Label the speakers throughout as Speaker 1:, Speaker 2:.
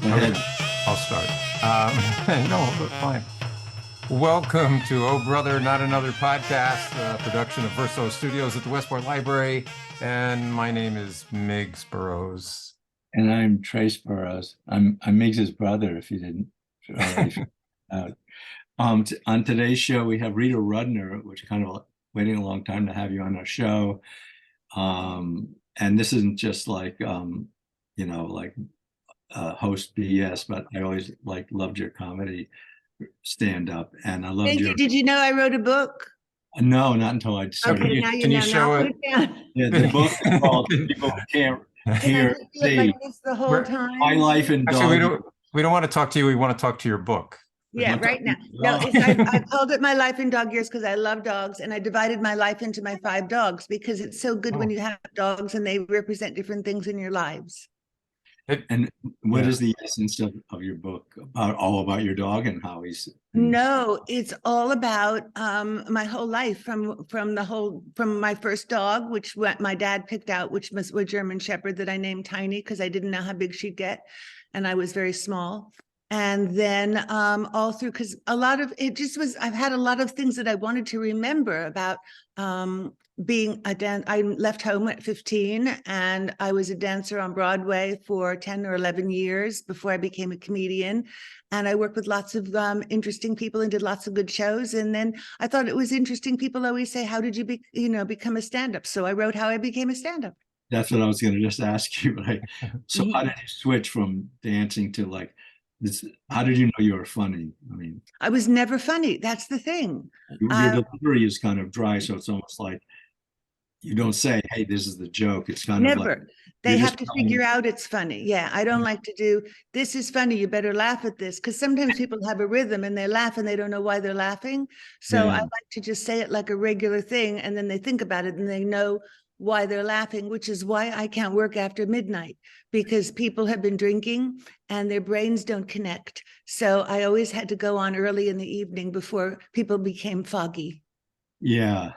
Speaker 1: Go ahead.
Speaker 2: I'll start. No, but fine. Welcome to Oh Brother, Not Another podcast, a production of Verso Studios at the Westport Library. And my name is Miggs Burrows.
Speaker 1: And I'm Trace Burrows. I'm Miggs's brother, if you didn't already. On today's show, we have Rita Rudner, which kind of waiting a long time to have you on our show. And this isn't just like, host BS, but I always loved your comedy stand up, and I loved
Speaker 3: Thank
Speaker 1: your.
Speaker 3: you. Did you know I wrote a book?
Speaker 1: No, not until I started.
Speaker 3: Okay, now
Speaker 2: Can you show
Speaker 3: now
Speaker 2: it?
Speaker 3: put it down.
Speaker 1: Yeah, the book is called People Can't
Speaker 3: Can I
Speaker 1: Hear
Speaker 3: just look
Speaker 1: See.
Speaker 3: like this the whole time?
Speaker 1: My Life in
Speaker 2: Actually,
Speaker 1: Dog.
Speaker 2: we don't want to talk to you. We want to talk to your book.
Speaker 3: Yeah, right now. No, I called it My Life in Dog Years because I love dogs, and I divided my life into my 5 dogs because it's so good when you have dogs and they represent different things in your lives.
Speaker 1: And what is the essence of your book? All about your dog and how he's.
Speaker 3: No, it's all about my whole life from my first dog, which my dad picked out, which was a German Shepherd that I named Tiny because I didn't know how big she'd get, and I was very small. And then all through, because a lot of it just was, I've had a lot of things that I wanted to remember about being a dancer. I left home at 15 and I was a dancer on Broadway for 10 or 11 years before I became a comedian. And I worked with lots of interesting people and did lots of good shows. And then I thought it was interesting. People always say, how did you become a stand-up? So I wrote how I became a stand-up.
Speaker 1: That's what I was going to just ask you. So how did you switch from dancing to this? How did you know you were funny? I mean,
Speaker 3: I was never funny. That's the thing.
Speaker 1: your delivery is kind of dry, so it's almost like you don't say, "Hey, this is the joke." It's kind of like
Speaker 3: Never. They have to figure out it's funny. Yeah, I don't like to do, this is funny, you better laugh at this. Because sometimes people have a rhythm and they laugh and they don't know why they're laughing. So I like to just say it like a regular thing, and then they think about it and they know why they're laughing, which is why I can't work after midnight, because people have been drinking and their brains don't connect. So I always had to go on early in the evening before people became foggy.
Speaker 1: Yeah.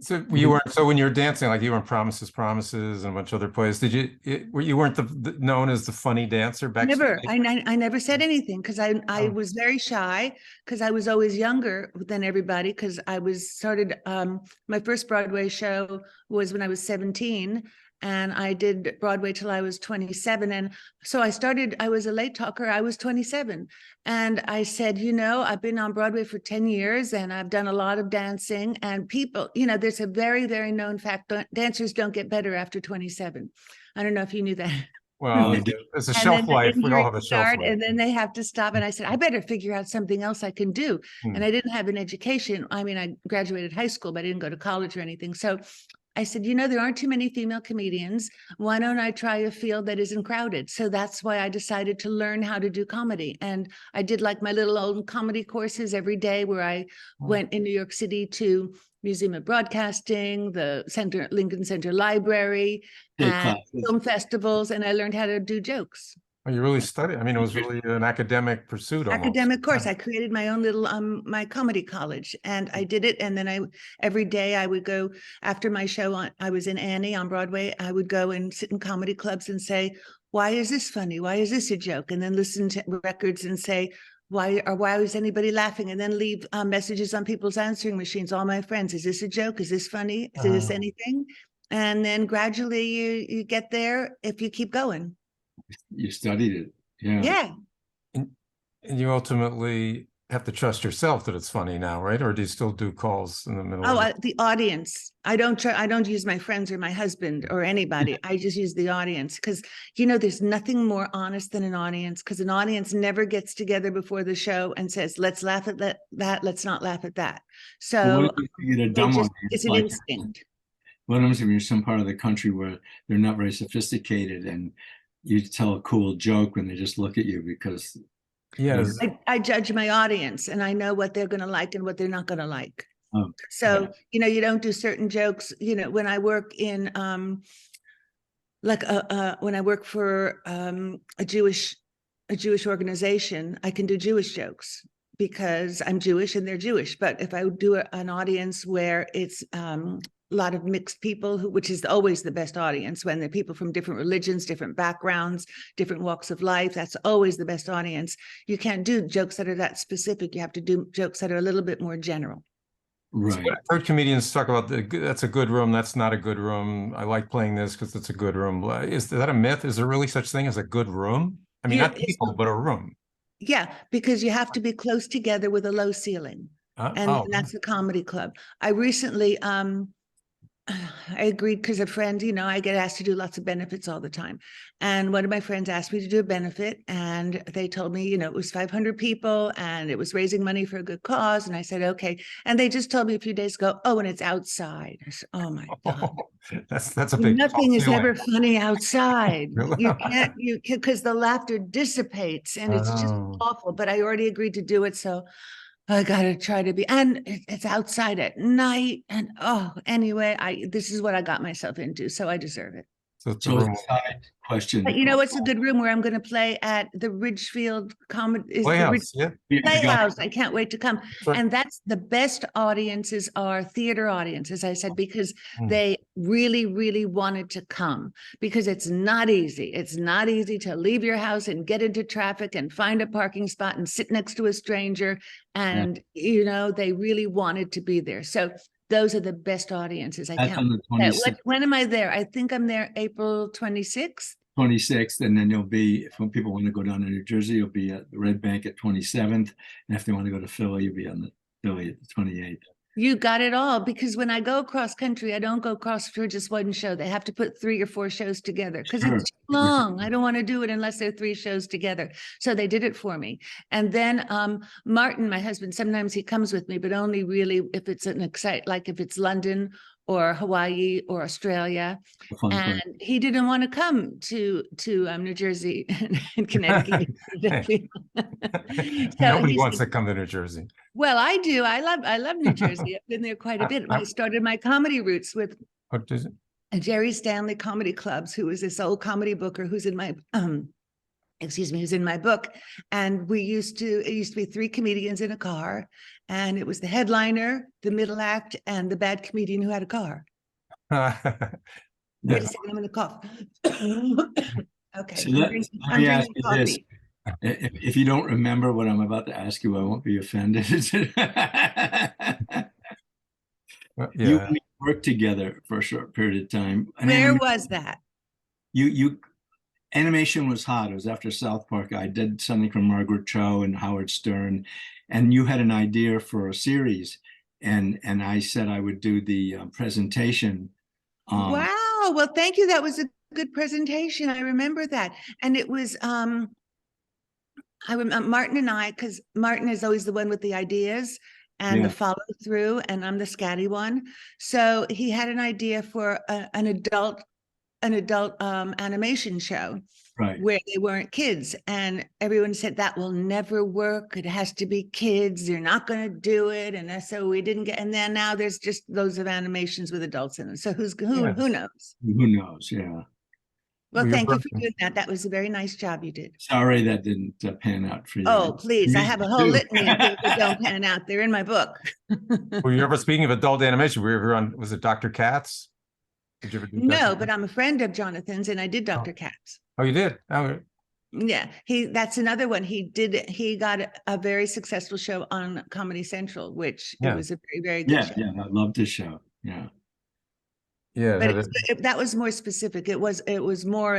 Speaker 2: So when you were dancing, like you were in Promises, and a bunch of other plays, you weren't known as the funny dancer back?
Speaker 3: Never. I never said anything because I was very shy because I was always younger than everybody because I started my first Broadway show was when I was 17, and I did Broadway till I was 27. And so I was a late talker. I was 27. And I said, I've been on Broadway for 10 years and I've done a lot of dancing, and people, there's a very, very known fact, dancers don't get better after 27. I don't know if you knew that.
Speaker 2: Well, it's a shelf life. We all have a shelf life.
Speaker 3: And then they have to stop. And I said, I better figure out something else I can do. And I didn't have an education. I mean, I graduated high school, but I didn't go to college or anything. So I said, there aren't too many female comedians. Why don't I try a field that isn't crowded? So that's why I decided to learn how to do comedy. And I did like my little old comedy courses every day, where I went in New York City to Museum of Broadcasting, the Lincoln Center Library, and film festivals, and I learned how to do jokes.
Speaker 2: Oh, you really studied. I mean, it was really an academic pursuit.
Speaker 3: Academic course. I created my own little my comedy college, and I did it. And then every day I would go after my show I was in Annie on Broadway. I would go and sit in comedy clubs and say, "Why is this funny? Why is this a joke?" And then listen to records and say, why is anybody laughing? And then leave messages on people's answering machines. All my friends, is this a joke? Is this funny? Is this anything? And then gradually you get there if you keep going.
Speaker 1: You studied it. Yeah.
Speaker 3: Yeah.
Speaker 2: And you ultimately have to trust yourself that it's funny now, right? Or do you still do calls in the middle?
Speaker 3: The audience. I don't use my friends or my husband or anybody. I just use the audience because, there's nothing more honest than an audience, because an audience never gets together before the show and says, let's laugh at that. Let's not laugh at that. So it's an instinct.
Speaker 1: What happens if you're some part of the country where they're not very sophisticated and you tell a cool joke when they just look at you because...
Speaker 3: Yes, I judge my audience and I know what they're going to like and what they're not going to like. So, you don't do certain jokes, when I work in, when I work for a Jewish organization, I can do Jewish jokes because I'm Jewish and they're Jewish. But if I do an audience where it's lot of mixed people, which is always the best audience when they're people from different religions, different backgrounds, different walks of life. That's always the best audience. You can't do jokes that are that specific. You have to do jokes that are a little bit more general.
Speaker 1: Right.
Speaker 2: So I've heard comedians talk about that's a good room, that's not a good room. I like playing this because it's a good room. Is that a myth? Is there really such thing as a good room? I mean, not people, but a room.
Speaker 3: Yeah, because you have to be close together with a low ceiling. And that's a comedy club. I recently I agreed because a friend, I get asked to do lots of benefits all the time. And one of my friends asked me to do a benefit, and they told me, it was 500 people and it was raising money for a good cause. And I said, okay. And they just told me a few days ago, oh, and it's outside. I said, oh my God.
Speaker 2: That's a big
Speaker 3: Nothing is ever funny outside. You can't, because the laughter dissipates and it's just awful. But I already agreed to do it. So I gotta try to be, and it's outside at night, and anyway, this is what I got myself into, so I deserve it.
Speaker 1: So side question.
Speaker 3: But what's a good room where I'm going to play at the Ridgefield Comedy
Speaker 2: Playhouse?
Speaker 3: Playhouse. I can't wait to come.
Speaker 2: Right.
Speaker 3: And that's the best audiences are theater audiences, I said, because they really, really wanted to come, because it's not easy. It's not easy to leave your house and get into traffic and find a parking spot and sit next to a stranger. And, they really wanted to be there. So those are the best audiences.
Speaker 1: That's on the 26th.
Speaker 3: When am I there? I think I'm there April 26th.
Speaker 1: 26th, and then you'll be, if people want to go down to New Jersey, you'll be at the Red Bank at 27th. And if they want to go to Philly, you'll be on the Philly at the 28th.
Speaker 3: You got it all, because when I go cross country, I don't go cross for just one show. They have to put 3 or 4 shows together because it's too long. I don't want to do it unless there are 3 shows together. So they did it for me. And then Martin, my husband, sometimes he comes with me, but only really if it's like if it's London or Hawaii or Australia. And he didn't want to come to New Jersey and Connecticut.
Speaker 2: Nobody wants to come to New Jersey.
Speaker 3: Well, I do. I love New Jersey. I've been there quite a bit. I started my comedy roots with Jerry Stanley Comedy Clubs, who was this old comedy booker who's in my who's in my book. And it used to be 3 comedians in a car, and it was the headliner, the middle act, and the bad comedian who had a car. Wait a second, I'm going to cough. Okay.
Speaker 1: So let me ask you this. If you don't remember what I'm about to ask you, I won't be offended. You and me worked together for a short period of time.
Speaker 3: Where was that?
Speaker 1: Animation was hot. It was after South Park. I did something from Margaret Cho and Howard Stern, and you had an idea for a series, and I said I would do the presentation.
Speaker 3: Wow. Well, thank you. That was a good presentation. I remember that. And it was I remember Martin and I, because Martin is always the one with the ideas and the follow through, and I'm the scatty one. So he had an idea for an adult animation show,
Speaker 1: right,
Speaker 3: where they weren't kids, and everyone said that will never work. It has to be kids. You're not going to do it, and so we didn't get. And then now there's just loads of animations with adults in them. So who knows?
Speaker 1: Who knows? Yeah.
Speaker 3: Well, thank you for doing that. That was a very nice job you did.
Speaker 1: Sorry that didn't pan out for you.
Speaker 3: Oh, please. I have a whole litany of things that don't pan out. They're in my book.
Speaker 2: Were you ever, speaking of adult animation, were you ever on, was it Dr. Katz? Did you ever do
Speaker 3: No, but I'm a friend of Jonathan's, and I did Dr. Katz.
Speaker 2: Oh, you did? Oh.
Speaker 3: Yeah, that's another one. He got a very successful show on Comedy Central, which it was a very, very good show.
Speaker 1: Yeah, I loved this show. Yeah.
Speaker 2: Yeah,
Speaker 3: but that was more specific. It was more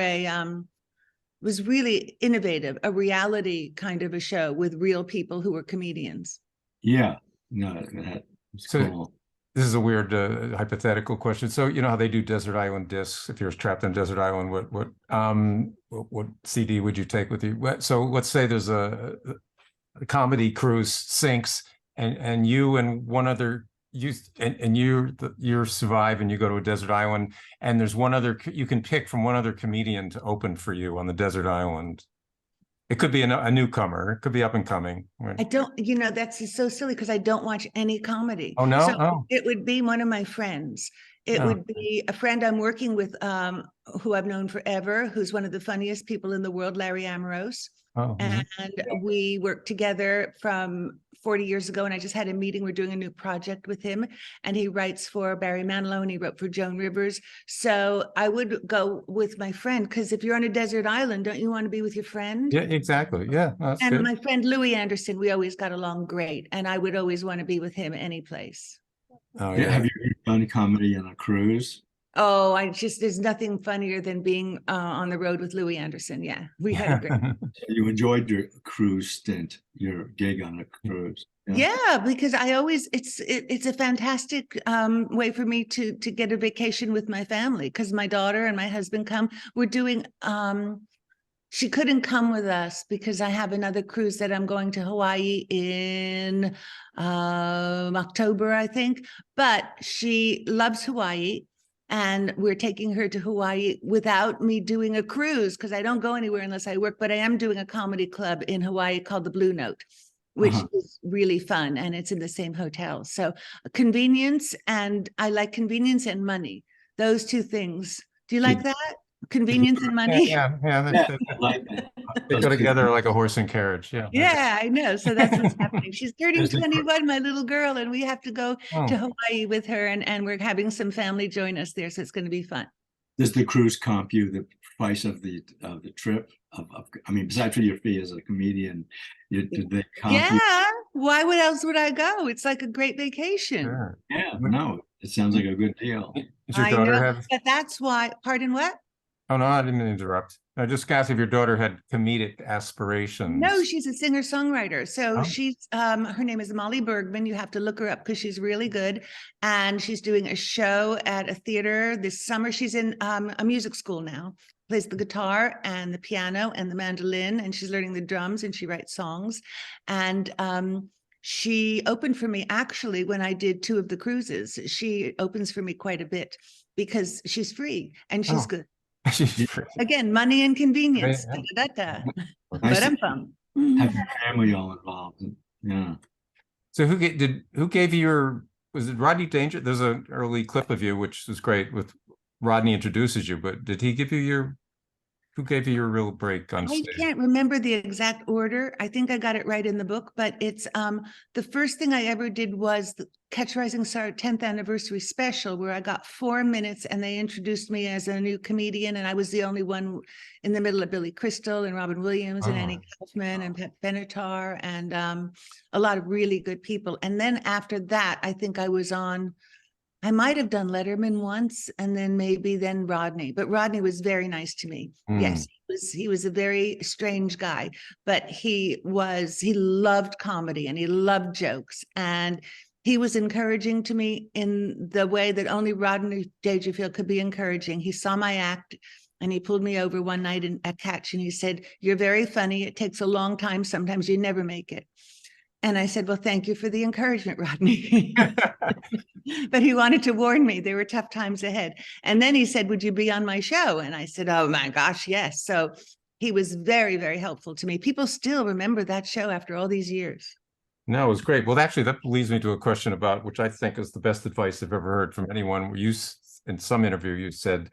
Speaker 3: was really innovative, a reality kind of a show with real people who were comedians.
Speaker 1: Yeah, no, that was cool.
Speaker 2: This is a weird hypothetical question. So you know how they do desert island discs? If you're trapped on desert island, what CD would you take with you? So let's say there's a comedy cruise sinks, and you and one other. You survive and you go to a desert island, and there's one other, you can pick from one other comedian to open for you on the desert island. It could be a newcomer, it could be up and coming.
Speaker 3: I don't, that's so silly because I don't watch any comedy.
Speaker 2: Oh no.
Speaker 3: So it would be one of my friends, It
Speaker 2: Oh.
Speaker 3: would be a friend I'm working with, who I've known forever, who's one of the funniest people in the world, Larry Amorose.
Speaker 2: Oh, mhm.
Speaker 3: And we worked together from 40 years ago, and I just had a meeting. We're doing a new project with him, and he writes for Barry Manilow, and he wrote for Joan Rivers. So I would go with my friend, because if you're on a desert island, don't you want to be with your friend?
Speaker 2: Yeah, exactly. Yeah, that's
Speaker 3: And
Speaker 2: good.
Speaker 3: my friend Louis Anderson, we always got along great, and I would always want to be with him any place.
Speaker 2: Oh,
Speaker 1: Yeah,
Speaker 2: yeah.
Speaker 1: have you done comedy on a cruise?
Speaker 3: Oh, there's nothing funnier than being on the road with Louis Anderson. Yeah, we had a great.
Speaker 1: You enjoyed your cruise stint, your gig on a cruise.
Speaker 3: Yeah, because it's a fantastic way for me to get a vacation with my family, because my daughter and my husband come. We're doing she couldn't come with us because I have another cruise that I'm going to Hawaii in October, I think. But she loves Hawaii, and we're taking her to Hawaii without me doing a cruise, because I don't go anywhere unless I work. But I am doing a comedy club in Hawaii called the Blue Note, which is really fun, and it's in the same hotel. So convenience, and I like convenience and money. Those two things. Do you like that? Convenience and money?
Speaker 2: Yeah,
Speaker 1: Yeah, I like that.
Speaker 2: they go together like a horse and carriage. Yeah.
Speaker 3: Yeah, I know. So that's what's happening. She's turning
Speaker 1: There's the-
Speaker 3: 21, my little girl, and we have to go
Speaker 2: Oh.
Speaker 3: to Hawaii with her, and we're having some family join us there. So it's going to be fun.
Speaker 1: Does the cruise comp you the price of the trip? I mean, besides for your fee as a comedian, did they comp you?
Speaker 3: Yeah. Why else would I go? It's like a great vacation.
Speaker 2: Sure.
Speaker 1: Yeah, no, it sounds like a good deal.
Speaker 2: Does your
Speaker 3: I
Speaker 2: daughter
Speaker 3: know,
Speaker 2: have?
Speaker 3: but that's why, pardon what?
Speaker 2: Oh, no, I didn't interrupt. I just asked if your daughter had comedic aspirations.
Speaker 3: No, she's a singer-songwriter. So
Speaker 2: Oh.
Speaker 3: she's her name is Molly Bergman. You have to look her up because she's really good. And she's doing a show at a theater this summer. She's in a music school now. Plays the guitar and the piano and the mandolin, and she's learning the drums, and she writes songs. And she opened for me actually when I did 2 of the cruises. She opens for me quite a bit because she's free and she's
Speaker 2: Oh.
Speaker 3: good.
Speaker 2: She's pretty.
Speaker 3: Again, money and convenience.
Speaker 2: Yeah.
Speaker 3: Da-da-da-da.
Speaker 1: Nice
Speaker 3: But
Speaker 1: to have your family all involved. Yeah.
Speaker 2: So who gave you your, was it Rodney Danger? There's an early clip of you, which was great with Rodney introduces you, but did he give you who gave you your real break on
Speaker 3: I
Speaker 2: stage?
Speaker 3: can't remember the exact order. I think I got it right in the book, but it's the first thing I ever did was the Catch a Rising Star 10th anniversary special, where I got 4 minutes and they introduced me as a new comedian, and I was the only one in the middle of Billy Crystal and Robin Williams and Annie Kaufman and Pat Benatar and a lot of really good people. And then after that, I think I might have done Letterman once, and then Rodney, but Rodney was very nice to me. Yes, he was a very strange guy, but he loved comedy and he loved jokes, and he was encouraging to me in the way that only Rodney Dangerfield could be encouraging. He saw my act and he pulled me over one night at Catch, and he said, "You're very funny. It takes a long time. Sometimes you never make it." And I said, "Well, thank you for the encouragement, Rodney." But he wanted to warn me there were tough times ahead. And then he said, "Would you be on my show?" And I said, "Oh my gosh, yes." So he was very, very helpful to me. People still remember that show after all these years.
Speaker 2: No, it was great. Well, actually, that leads me to a question about, which I think is the best advice I've ever heard from anyone. Where you, in some interview, you said,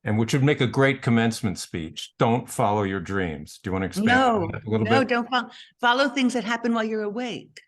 Speaker 2: and which would make a great commencement speech, don't follow your dreams. Do you want to expand on that a little bit?
Speaker 3: Don't follow things that happen while you're awake.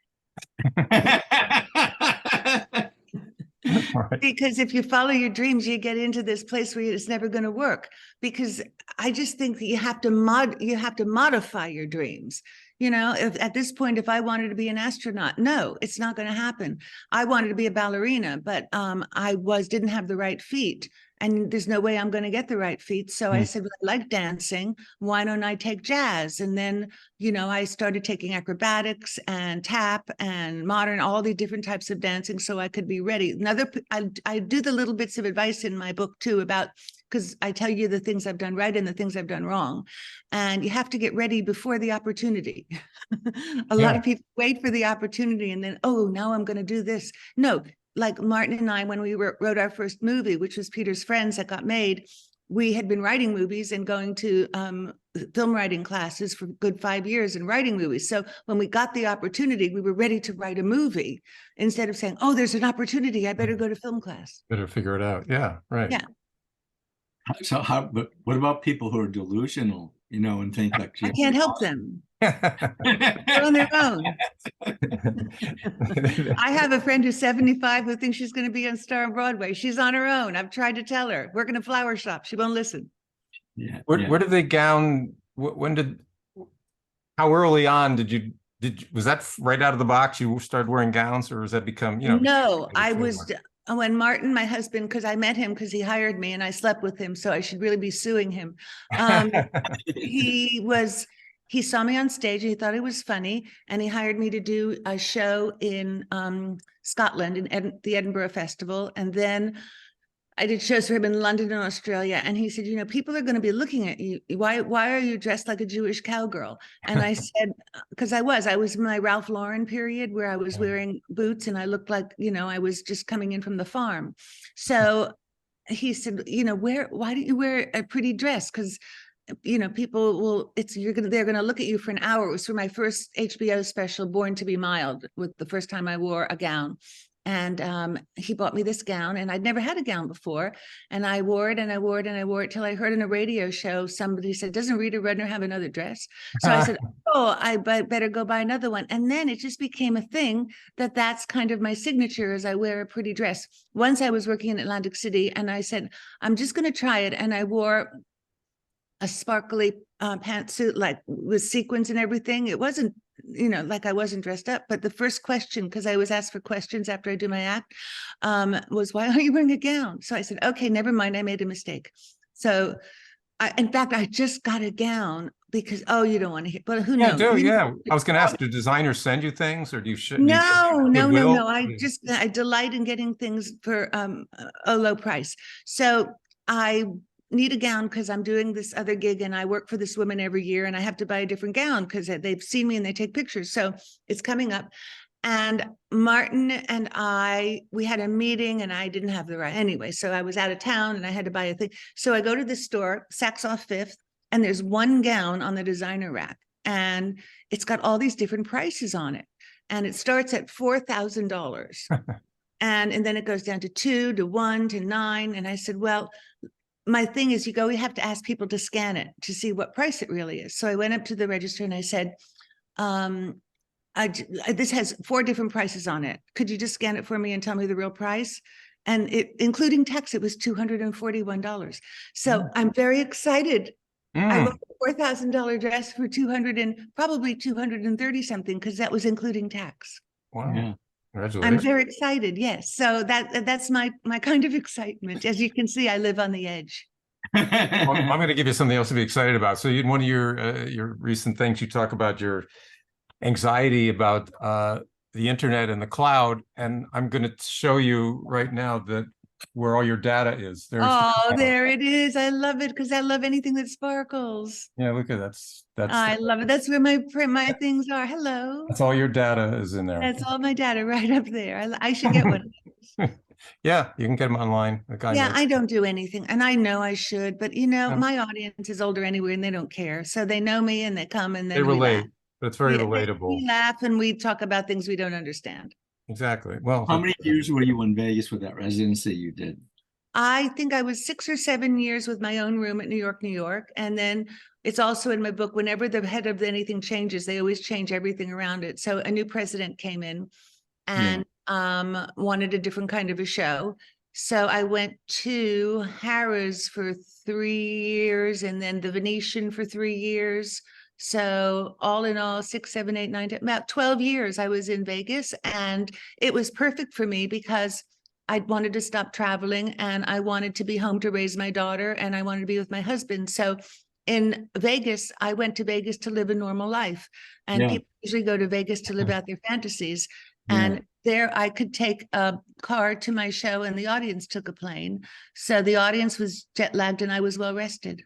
Speaker 2: Right.
Speaker 3: Because if you follow your dreams, you get into this place where it's never going to work. Because I just think that you have to modify your dreams. You know, if at this point, if I wanted to be an astronaut, no, it's not going to happen. I wanted to be a ballerina, but I didn't have the right feet. And there's no way I'm going to get the right feet. So I said, well, I like dancing. Why don't I take jazz? And then, you know, I started taking acrobatics and tap and modern, all the different types of dancing so I could be ready. I do the little bits of advice in my book too about, because I tell you the things I've done right and the things I've done wrong. And you have to get ready before the opportunity. A lot of people wait for the opportunity and then, oh, now I'm going to do this. No. Like Martin and I, when we wrote our first movie, which was Peter's Friends that got made, we had been writing movies and going to film writing classes for a good 5 years and writing movies. So when we got the opportunity, we were ready to write a movie instead of saying, oh, there's an opportunity, I better go to film class.
Speaker 2: Better figure it out. Yeah, right.
Speaker 3: Yeah.
Speaker 1: So but what about people who are delusional, and think like,
Speaker 3: I can't help them. They're on their own. I have a friend who's 75 who thinks she's going to be on star on Broadway. She's on her own. I've tried to tell her, work in a flower shop. She won't listen.
Speaker 1: Yeah.
Speaker 2: Where did they gown? How early on was that right out of the box? You started wearing gowns, or was that become,
Speaker 3: No, I was, when Martin, my husband, because I met him because he hired me and I slept with him, so I should really be suing him. He saw me on stage and he thought it was funny, and he hired me to do a show in Scotland in the Edinburgh Festival. And then I did shows for him in London and Australia. And he said, people are going to be looking at you. Why are you dressed like a Jewish cowgirl? And I said, because I was in my Ralph Lauren period where I was wearing boots and I looked like, I was just coming in from the farm. So he said, why don't you wear a pretty dress? Because people will, they're going to look at you for an hour. It was for my first HBO special, Born to Be Mild, with the first time I wore a gown. And he bought me this gown, and I'd never had a gown before. And I wore it and I wore it and I wore it till I heard in a radio show, somebody said, doesn't Rita Rudner have another dress? So I said, oh, I better go buy another one. And then it just became a thing that's kind of my signature, is I wear a pretty dress. Once I was working in Atlantic City and I said, I'm just going to try it. And I wore a sparkly pantsuit, like with sequins and everything. It wasn't, like I wasn't dressed up, but the first question, because I was asked for questions after I do my act, was, why aren't you wearing a gown? So I said, okay, never mind, I made a mistake. So in fact, I just got a gown because, you don't want to hear, but who knows?
Speaker 2: Yeah. I was going to ask, do designers send you things, or do you should?
Speaker 3: No. I delight in getting things for a low price. So I need a gown because I'm doing this other gig and I work for this woman every year, and I have to buy a different gown because they've seen me and they take pictures. So it's coming up. And Martin and we had a meeting and I didn't have the right anyway. So I was out of town and I had to buy a thing. So I go to the store, Saks off Fifth, and there's one gown on the designer rack, and it's got all these different prices on it. And it starts at $4,000. and then it goes down to 2 to 1 to 9. And I said, well, my thing is, you have to ask people to scan it to see what price it really is. So I went up to the register and I said, this has 4 different prices on it. Could you just scan it for me and tell me the real price? And including tax, it was $241. So I'm very excited. I bought a $4,000 dress for probably 230 something, because that was including tax.
Speaker 2: Wow. Yeah.
Speaker 3: I'm very excited. Yes. So that's my kind of excitement. As you can see, I live on the edge.
Speaker 2: Well, I'm going to give you something else to be excited about. So in one of your recent things, you talk about your anxiety about the internet and the cloud. And I'm going to show you right now where all your data is.
Speaker 3: There it is. I love it because I love anything that sparkles.
Speaker 2: Yeah, look at that.
Speaker 3: I love it. That's where my things are. Hello.
Speaker 2: That's all your data is in there.
Speaker 3: That's all my data right up there. I should get one of those.
Speaker 2: Yeah, you can get them online.
Speaker 3: I don't do anything, and I know I should, but my audience is older anyway, and they don't care. So they know me, and they come, and then
Speaker 2: they relate. But it's very relatable.
Speaker 3: We laugh and we talk about things we don't understand.
Speaker 2: Exactly. Well,
Speaker 1: how many years were you in Vegas with that residency you did?
Speaker 3: I think I was 6 or 7 years with my own room at New York. And then it's also in my book, whenever the head of anything changes, they always change everything around it. So a new president came in and wanted a different kind of a show. So I went to Harrah's for 3 years, and then the Venetian for 3 years. So all in all, 6, 7, 8, 9, 10, about 12 years I was in Vegas, and it was perfect for me because I wanted to stop traveling and I wanted to be home to raise my daughter, and I wanted to be with my husband. So in Vegas, I went to Vegas to live a normal life, and people usually go to Vegas to live out their fantasies. And there I could take a car to my show and the audience took a plane. So the audience was jet lagged and I was well rested.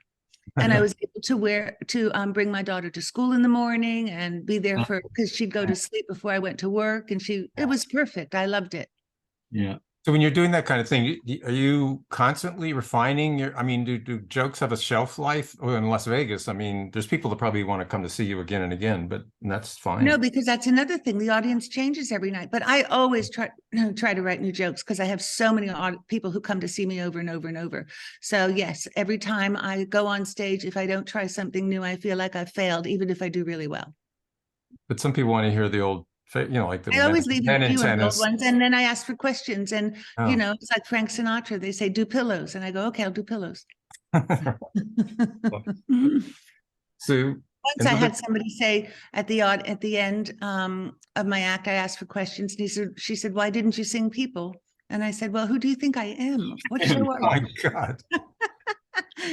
Speaker 3: And I was able to bring my daughter to school in the morning and be there because she'd go to sleep before I went to work. And it was perfect. I loved it.
Speaker 1: Yeah.
Speaker 2: So when you're doing that kind of thing, are you constantly refining your, I mean, do jokes have a shelf life? Well, in Las Vegas, I mean, there's people that probably want to come to see you again and again, but that's fine.
Speaker 3: No, because that's another thing. The audience changes every night, but I always try to write new jokes because I have so many people who come to see me over and over and over. So yes, every time I go on stage, if I don't try something new, I feel like I've failed, even if I do really well.
Speaker 2: But some people want to hear the old, like the
Speaker 3: I always leave
Speaker 2: men
Speaker 3: a
Speaker 2: in
Speaker 3: few of the old
Speaker 2: tennis.
Speaker 3: ones, and then I ask for questions. And
Speaker 2: Oh.
Speaker 3: it's like Frank Sinatra. They say, "Do pillows," and I go, "Okay, I'll do pillows."
Speaker 2: So
Speaker 3: Once I had somebody say at the end of my act, I asked for questions, and she said, "Why didn't you sing People?" And I said, "Well, who do you think I am? What show
Speaker 2: oh
Speaker 3: are
Speaker 2: my
Speaker 3: you?"
Speaker 2: God.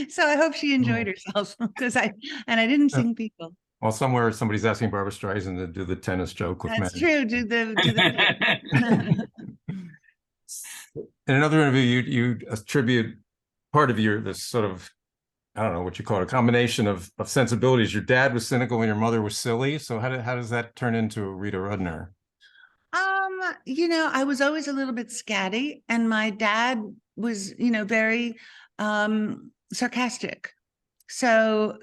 Speaker 3: So I hope she enjoyed herself because I didn't sing People.
Speaker 2: Well, somewhere somebody's asking Barbara Streisand to do the tennis joke with
Speaker 3: That's
Speaker 2: men.
Speaker 3: true. Do the
Speaker 2: In another interview, you attribute part of this sort of, I don't know what you call it, a combination of sensibilities. Your dad was cynical and your mother was silly. So how does that turn into Rita Rudner?
Speaker 3: I was always a little bit scatty, and my dad was, very sarcastic. So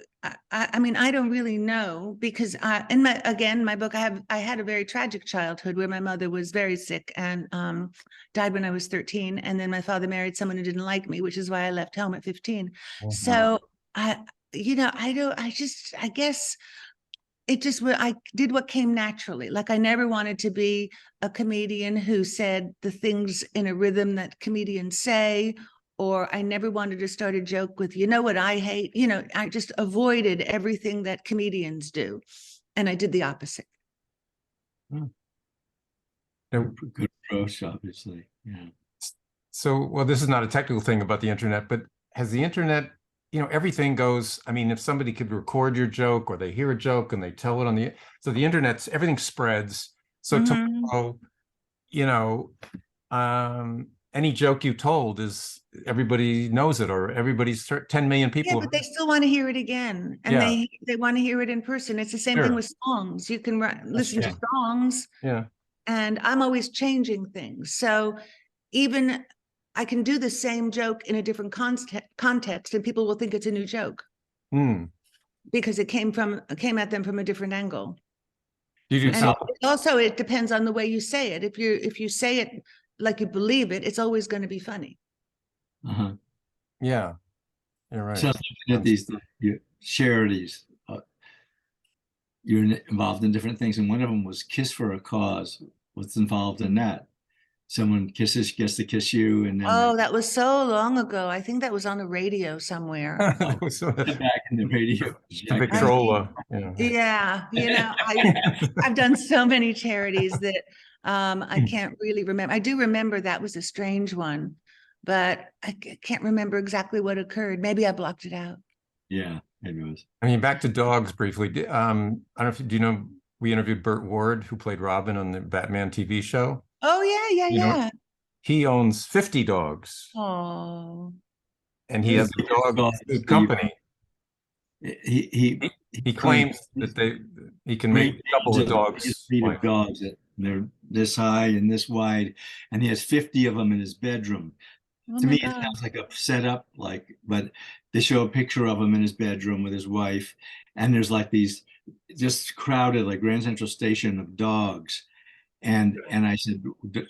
Speaker 3: I mean, I don't really know because in my book, I had a very tragic childhood where my mother was very sick and died when I was 13, and then my father married someone who didn't like me, which is why I left home at 15. So I guess I did what came naturally. Like I never wanted to be a comedian who said the things in a rhythm that comedians say, or I never wanted to start a joke with, you know what I hate? I just avoided everything that comedians do. And I did the opposite.
Speaker 1: Good approach, obviously. Yeah.
Speaker 2: So, well, this is not a technical thing about the internet, but has the internet, everything goes, I mean, if somebody could record your joke or they hear a joke and they tell it so the internet's, everything spreads. So tomorrow, any joke you told everybody knows it, or everybody's 10 million people.
Speaker 3: Yeah, but they still want to hear it again. And they want to hear it in person. It's the same thing with songs. You can listen to songs.
Speaker 2: Yeah.
Speaker 3: And I'm always changing things. So even I can do the same joke in a different context and people will think it's a new joke because it came at them from a different angle. And also it depends on the way you say it. If you say it like you believe it, it's always going to be funny.
Speaker 2: Yeah, you're right.
Speaker 1: So looking at these charities, you're involved in different things, and one of them was Kiss for a Cause. What's involved in that? Someone gets to kiss you, and then
Speaker 3: that was so long ago. I think that was on the radio somewhere.
Speaker 1: Back in the radio.
Speaker 2: Victrola.
Speaker 3: Yeah, I've done so many charities that I can't really remember. I do remember that was a strange one, but I can't remember exactly what occurred. Maybe I blocked it out.
Speaker 1: Yeah, maybe it was.
Speaker 2: I mean, back to dogs briefly. I don't know if do you know we interviewed Burt Ward, who played Robin on the Batman TV show.
Speaker 3: Oh yeah.
Speaker 2: He owns 50 dogs.
Speaker 3: Oh.
Speaker 2: And he has a dog company.
Speaker 1: He
Speaker 2: claims that he can make a couple of dogs.
Speaker 1: They're this high and this wide, and he has 50 of them in his bedroom. To me, it sounds like a setup, but they show a picture of him in his bedroom with his wife, and there's like these just crowded, like Grand Central Station of dogs. And I said,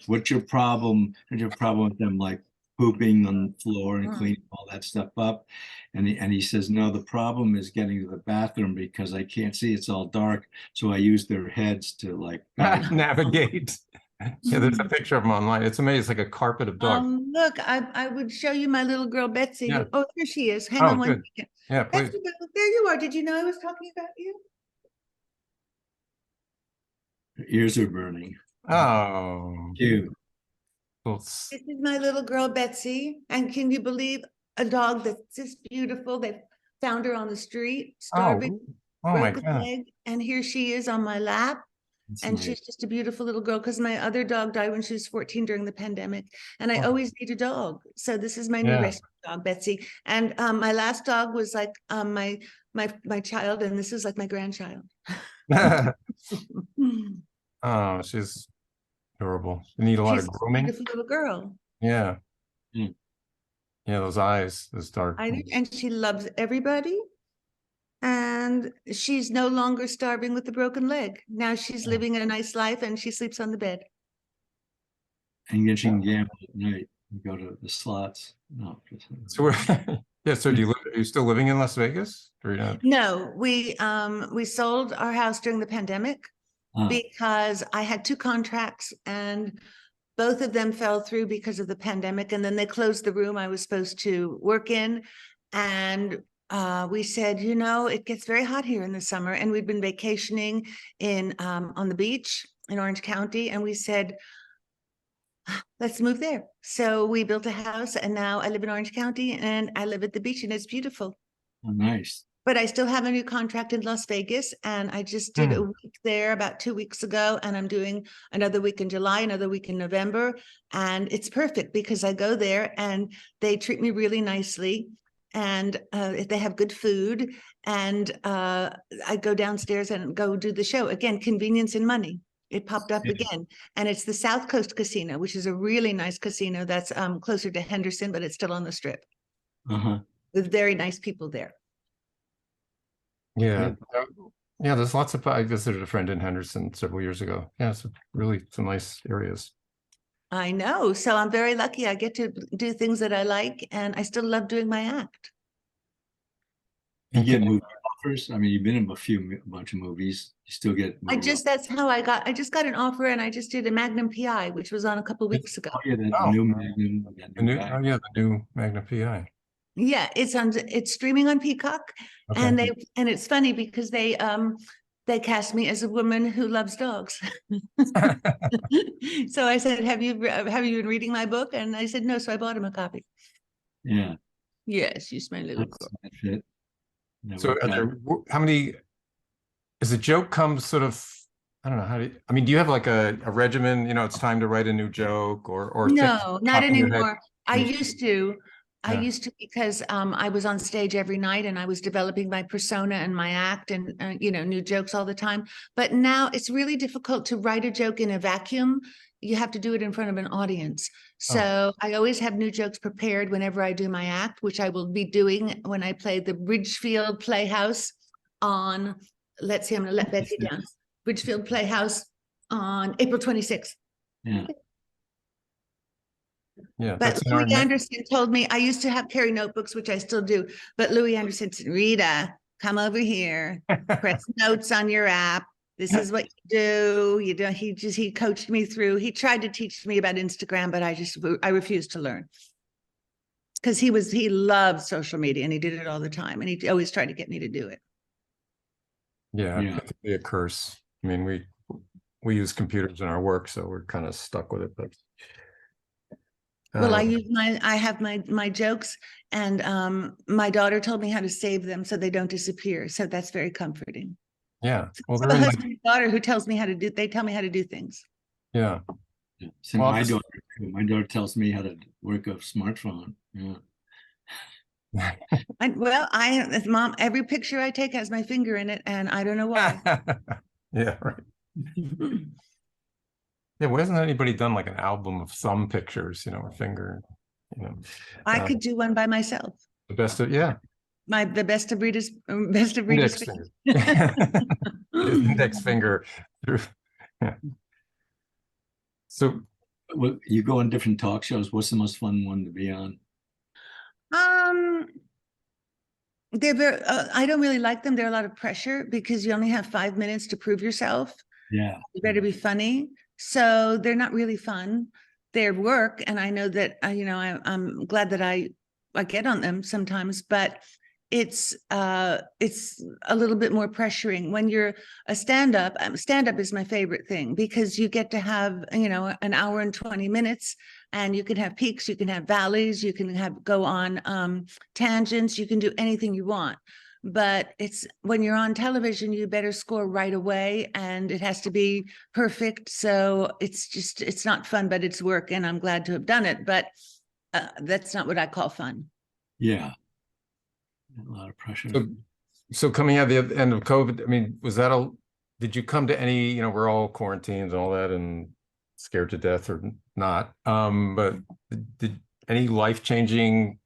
Speaker 1: what's your problem? What's your problem with them like pooping on the floor and cleaning all that stuff up? And he says, no, the problem is getting to the bathroom because I can't see, it's all dark. So I use their heads to like
Speaker 2: navigate. Yeah, there's a picture of them online. It's amazing. It's like a carpet of dogs.
Speaker 3: Look, I would show you my little girl, Betsy.
Speaker 2: Yeah.
Speaker 3: Oh, here she is. Hang on one second.
Speaker 2: Yeah, please.
Speaker 3: Betsy, there you are. Did you know I was talking about you?
Speaker 1: Her ears are burning.
Speaker 2: Oh,
Speaker 1: cute.
Speaker 3: This is my little girl, Betsy. And can you believe a dog that's just beautiful? They found her on the street, starving.
Speaker 2: Oh my God.
Speaker 3: And here she is on my lap. That's and nice. She's just a beautiful little girl because my other dog died when she was 14 during the pandemic. And I always need a dog. So this is my new rescue dog, Betsy. And my last dog was like my child, and this is like my grandchild.
Speaker 2: Oh, she's adorable. You need a lot of grooming.
Speaker 3: Beautiful little girl.
Speaker 2: Yeah.
Speaker 1: Mm.
Speaker 2: Yeah, those eyes, those dark.
Speaker 3: And she loves everybody. And she's no longer starving with a broken leg. Now she's living a nice life and she sleeps on the bed.
Speaker 1: And then she can gamble at night and go to the slots. No,
Speaker 2: So yeah, so are you still living in Las Vegas? Or you're not?
Speaker 3: No, we sold our house during the pandemic because I had 2 contracts and both of them fell through because of the pandemic. And then they closed the room I was supposed to work in. And we said, it gets very hot here in the summer. And we'd been vacationing on the beach in Orange County. And we said, let's move there. So we built a house and now I live in Orange County and I live at the beach and it's beautiful.
Speaker 1: Oh, nice.
Speaker 3: But I still have a new contract in Las Vegas and I just did a week there about 2 weeks ago and I'm doing another week in July, another week in November. And it's perfect because I go there and they treat me really nicely and they have good food and I go downstairs and go do the show. Again, convenience and money. It popped up again. And it's the South Coast Casino, which is a really nice casino that's closer to Henderson, but it's still on the Strip with very nice people there.
Speaker 2: Yeah. Yeah, there's lots of, I visited a friend in Henderson several years ago. Yeah, it's really some nice areas.
Speaker 3: I know. So I'm very lucky. I get to do things that I like and I still love doing my act.
Speaker 1: You get movie offers? I mean, you've been in a bunch of movies. You still get
Speaker 3: that's how I just got an offer and I just did a Magnum PI, which was on a couple of weeks ago.
Speaker 1: Oh, yeah, the new Magnum.
Speaker 2: The new Magnum PI.
Speaker 3: Yeah, it's streaming on Peacock. Okay. And it's funny because they cast me as a woman who loves dogs. So I said, have you been reading my book? And I said, no. So I bought him a copy.
Speaker 1: Yeah.
Speaker 3: Yes, you smell little girl.
Speaker 2: So how many, as a joke comes sort of, I don't know, do you have like a regimen, it's time to write a new joke or
Speaker 3: no, not anymore. I used to because I was on stage every night and I was developing my persona and my act and, new jokes all the time. But now it's really difficult to write a joke in a vacuum. You have to do it in front of an audience. So I always have new jokes prepared whenever I do my act, which I will be doing when I play the Ridgefield Playhouse on, let's see, I'm going to let Betsy down. Ridgefield Playhouse on April 26th.
Speaker 1: Yeah.
Speaker 2: Yeah,
Speaker 3: but Louis Anderson told me, I used to have carry notebooks, which I still do, but Louis Anderson said, Rita, come over here, press notes on your app. This is what you do. He coached me through. He tried to teach me about Instagram, but I refused to learn because he loved social media and he did it all the time. And he always tried to get me to do it.
Speaker 2: Yeah, it could be a curse. I mean, we use computers in our work, so we're kind of stuck with it, but
Speaker 3: well, I have my jokes and my daughter told me how to save them so they don't disappear. So that's very comforting.
Speaker 2: Yeah. Well,
Speaker 3: so the husband and daughter who tells me they tell me how to do things.
Speaker 2: Yeah.
Speaker 1: So well, my daughter tells me how to work a smartphone. Yeah.
Speaker 3: As mom, every picture I take has my finger in it and I don't know why.
Speaker 2: Yeah, right. Yeah, why hasn't anybody done like an album of thumb pictures, or finger,
Speaker 3: I could do one by myself.
Speaker 2: The best of,
Speaker 3: the best of Rita's
Speaker 2: index finger. Index finger through. Yeah. So
Speaker 1: you go on different talk shows. What's the most fun one to be on?
Speaker 3: They're very, I don't really like them. They're a lot of pressure because you only have 5 minutes to prove yourself.
Speaker 1: Yeah.
Speaker 3: You better be funny. So they're not really fun. They're work. And I know that, I'm glad that I get on them sometimes, but it's a little bit more pressuring when you're a stand-up. Stand-up is my favorite thing because you get to have, an hour and 20 minutes and you can have peaks, you can have valleys, you can go on tangents, you can do anything you want. But it's when you're on television, you better score right away and it has to be perfect. So it's not fun, but it's work and I'm glad to have done it. But that's not what I call fun.
Speaker 1: Yeah. A lot of pressure.
Speaker 2: So coming at the end of COVID, I mean, did you come to any, we're all quarantined and all that, and scared to death or not. But did any life-changing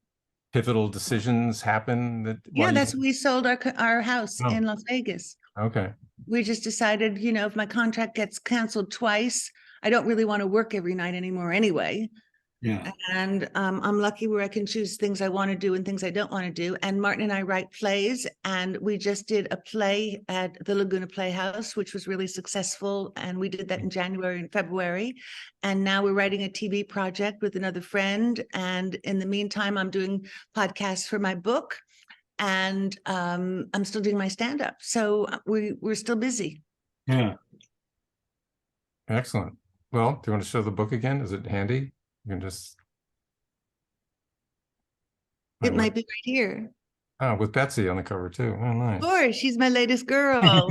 Speaker 2: pivotal decisions happen that
Speaker 3: Yeah, that's when we sold our house
Speaker 2: Oh.
Speaker 3: in Las Vegas.
Speaker 2: Okay.
Speaker 3: We just decided, if my contract gets canceled twice, I don't really want to work every night anymore anyway.
Speaker 1: Yeah.
Speaker 3: And I'm lucky where I can choose things I want to do and things I don't want to do. And Martin and I write plays, and we just did a play at the Laguna Playhouse, which was really successful. And we did that in January and February. And now we're writing a TV project with another friend. And in the meantime, I'm doing podcasts for my book, and I'm still doing my stand-up. So we're still busy.
Speaker 1: Yeah.
Speaker 2: Excellent. Well, do you want to show the book again? Is it handy? You can just.
Speaker 3: It might be right here.
Speaker 2: Oh, with Betsy on the cover too. Oh, nice.
Speaker 3: Of course, she's my latest girl.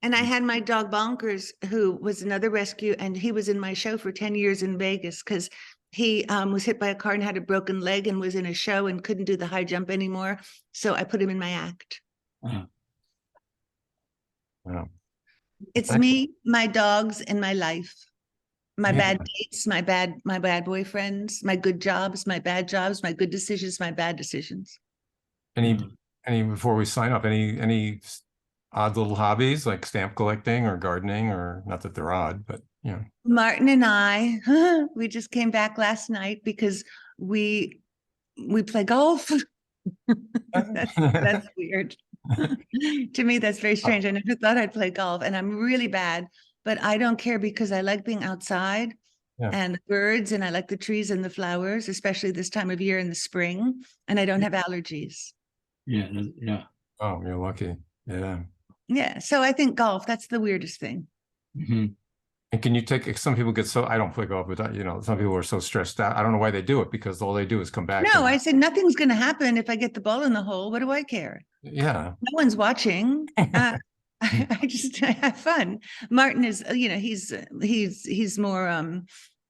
Speaker 3: And I had my dog Bonkers, who was another rescue, and he was in my show for 10 years in Vegas because he was hit by a car and had a broken leg and was in a show and couldn't do the high jump anymore. So I put him in my act.
Speaker 1: Uh,
Speaker 2: Wow.
Speaker 3: It's me, my dogs, and my life. My
Speaker 2: Yeah.
Speaker 3: bad dates, my bad boyfriends, my good jobs, my bad jobs, my good decisions, my bad decisions.
Speaker 2: Any before we sign up, any odd little hobbies like stamp collecting or gardening, or not that they're odd, but
Speaker 3: Martin and I, we just came back last night because we play golf. That's weird. To me, that's very strange. I never thought I'd play golf, and I'm really bad, but I don't care because I like being outside and the birds, and I like the trees and the flowers, especially this time of year in the spring, and I don't have allergies.
Speaker 1: yeah. Yeah.
Speaker 2: Oh, you're lucky. Yeah.
Speaker 3: Yeah. So I think golf, that's the weirdest thing.
Speaker 1: Mm-hmm.
Speaker 2: And can you take, some people get so, I don't play golf, but some people are so stressed out. I don't know why they do it, because all they do is come back.
Speaker 3: No, I said nothing's going to happen if I get the ball in the hole. What do I care?
Speaker 2: Yeah.
Speaker 3: No one's watching. I I have fun. Martin is, he's more,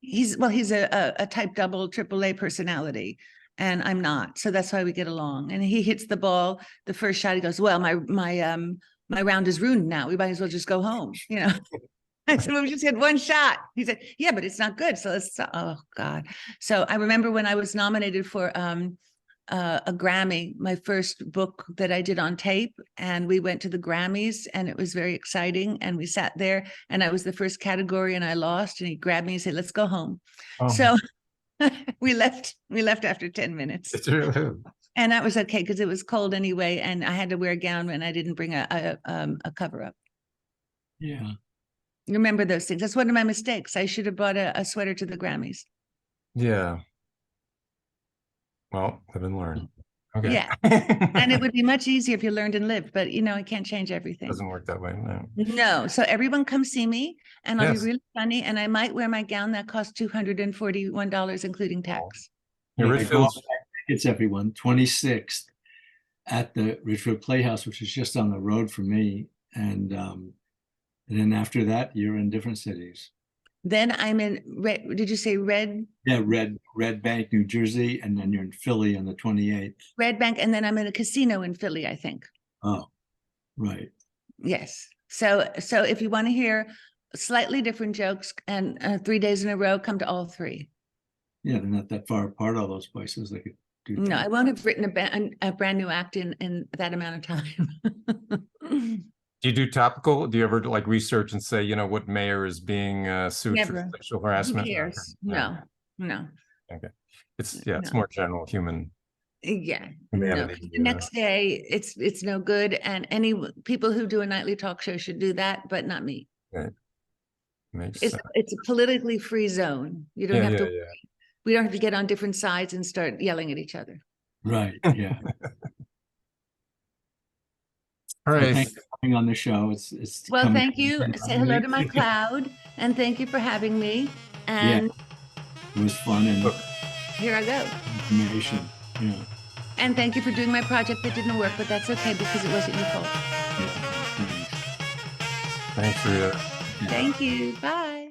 Speaker 3: he's a type double, AAA personality, and I'm not. So that's why we get along. And he hits the ball, the first shot, he goes, well, my round is ruined now. We might as well just go home, I said, well, we just had one shot. He said, yeah, but it's not good. So oh God. So I remember when I was nominated for a Grammy, my first book that I did on tape, and we went to the Grammys, and it was very exciting. And we sat there, and I was the first category, and I lost, and he grabbed me and said, let's go home.
Speaker 2: Oh.
Speaker 3: So we left after 10 minutes. And that was okay, because it was cold anyway, and I had to wear a gown, and I didn't bring a cover up.
Speaker 1: Yeah.
Speaker 3: Remember those things. That's one of my mistakes. I should have brought a sweater to the Grammys.
Speaker 2: Yeah. Well, live and learn. Okay.
Speaker 3: Yeah. And it would be much easier if you learned and lived, but I can't change everything.
Speaker 2: Doesn't work that way. No.
Speaker 3: No. So everyone come see me, and I'll
Speaker 2: Yes.
Speaker 3: be really funny, and I might wear my gown that costs $241, including tax.
Speaker 1: It's everyone 26th at the Richfield Playhouse, which is just on the road from me. And then after that, you're in different cities.
Speaker 3: Then I'm in did you say Red?
Speaker 1: Yeah, Red Bank, New Jersey, and then you're in Philly on the 28th.
Speaker 3: Red Bank, and then I'm in a casino in Philly, I think.
Speaker 1: Oh, right.
Speaker 3: Yes. So if you want to hear slightly different jokes and 3 days in a row, come to all three.
Speaker 1: Yeah, they're not that far apart, all those places. They could do.
Speaker 3: No, I won't have written a brand new act in that amount of time.
Speaker 2: Do you do topical? Do you ever like research and say, what mayor is being sued
Speaker 3: Never.
Speaker 2: for sexual harassment?
Speaker 3: Who cares?
Speaker 2: Okay.
Speaker 3: No.
Speaker 2: Okay. It's
Speaker 3: No.
Speaker 2: more general human.
Speaker 3: Yeah. No.
Speaker 2: Humanity,
Speaker 3: The next day, it's no good. And any people who do a nightly talk show should do that, but not me.
Speaker 2: Right. Makes
Speaker 3: It's
Speaker 2: sense.
Speaker 3: a politically free zone. You don't have to.
Speaker 2: Yeah.
Speaker 3: We don't have to get on different sides and start yelling at each other.
Speaker 1: Right. Yeah.
Speaker 2: All
Speaker 1: Well,
Speaker 2: right.
Speaker 1: thanks for coming on the show. It's
Speaker 3: Well,
Speaker 1: coming-
Speaker 3: thank you. Say hello to my cloud, and thank you for having me. And
Speaker 1: It was fun and
Speaker 3: here I go.
Speaker 1: information. Yeah.
Speaker 3: And thank you for doing my project that didn't work, but that's okay because it wasn't your fault.
Speaker 1: Yeah. Thanks.
Speaker 2: Thanks, Rita.
Speaker 1: Yeah.
Speaker 3: Thank you. Bye.